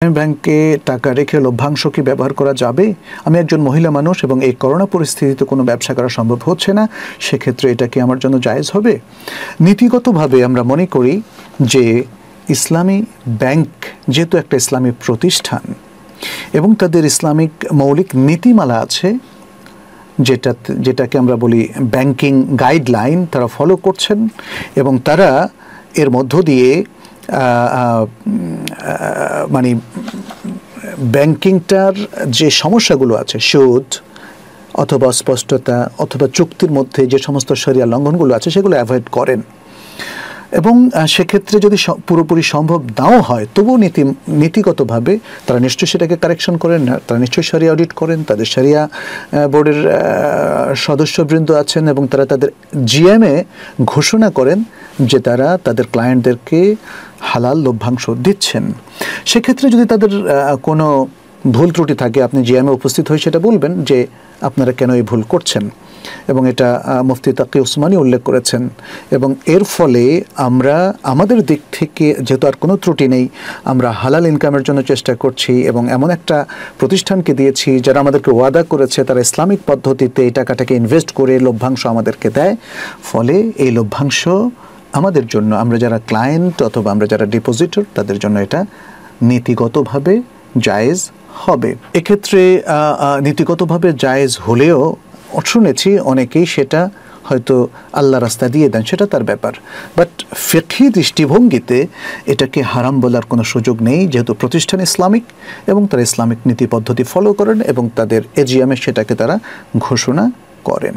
ব্যাংকে টাকা রেখে লভ্যাংশ কি ব্যবহার করা যাবে? আমি একজন মহিলা মানুষ এবং এই করোনা পরিস্থিতিতে কোনো ব্যবসা করা সম্ভব হচ্ছে না, সেক্ষেত্রে এটা কি আমার জন্য জায়েজ হবে? নীতিগতভাবে আমরা মনে করি যে ইসলামী ব্যাংক যেহেতু একটা ইসলামী প্রতিষ্ঠান এবং তাদের ইসলামিক মৌলিক নীতিমালা আছে, যেটাকে আমরা বলি ব্যাংকিং গাইডলাইন, তারা ফলো করছেন এবং তারা এর মধ্য দিয়ে মানে ব্যাংকিংটার যে সমস্যাগুলো আছে, সুদ অথবা স্পষ্টতা অথবা চুক্তির মধ্যে যে সমস্ত শরিয়া লঙ্ঘনগুলো আছে সেগুলো অ্যাভয়েড করেন এবং সেক্ষেত্রে যদি পুরোপুরি সম্ভব নাও হয় তবুও নীতিগতভাবে তারা নিশ্চয়ই সেটাকে কারেকশন করেন, তারা নিশ্চয়ই শরিয়া অডিট করেন, তাদের শরিয়া বোর্ডের সদস্যবৃন্দ আছেন এবং তারা তাদের জিএমএ ঘোষণা করেন যে তারা তাদের ক্লায়েন্টদেরকে হালাল লভ্যাংশ দিচ্ছেন। সেক্ষেত্রে যদি তাদের কোনো ভুল ত্রুটি থাকে, আপনি জিএমএ উপস্থিত হয়ে সেটা বলবেন যে আপনারা কেন এই ভুল করছেন, এবং এটা মুফতি তাকি উসমানী উল্লেখ করেছেন। এবং এর ফলে আমরা আমাদের দিক থেকে যেহেতু আর কোনো ত্রুটি নেই, আমরা হালাল ইনকামের জন্য চেষ্টা করছি এবং এমন একটা প্রতিষ্ঠানকে দিয়েছি যারা আমাদেরকে ওয়াদা করেছে তারা ইসলামিক পদ্ধতিতে এই টাকাটাকে ইনভেস্ট করে লভ্যাংশ আমাদেরকে দেয়। ফলে এই লভ্যাংশ আমাদের জন্য, আমরা যারা ক্লায়েন্ট অথবা আমরা যারা ডিপোজিটর, তাদের জন্য এটা নীতিগতভাবে জায়েজ হবে। এক্ষেত্রে নীতিগতভাবে জায়েজ হলেও শুনেছি অনেকেই সেটা হয়তো আল্লাহ রাস্তা দিয়ে দেন, সেটা তার ব্যাপার। বাট ফিকহি দৃষ্টিভঙ্গিতে এটাকে হারাম বলার কোনো সুযোগ নেই, যেহেতু প্রতিষ্ঠান ইসলামিক এবং তারা ইসলামিক নীতি পদ্ধতি ফলো করেন এবং তাদের এজিএমে সেটাকে তারা ঘোষণা করেন।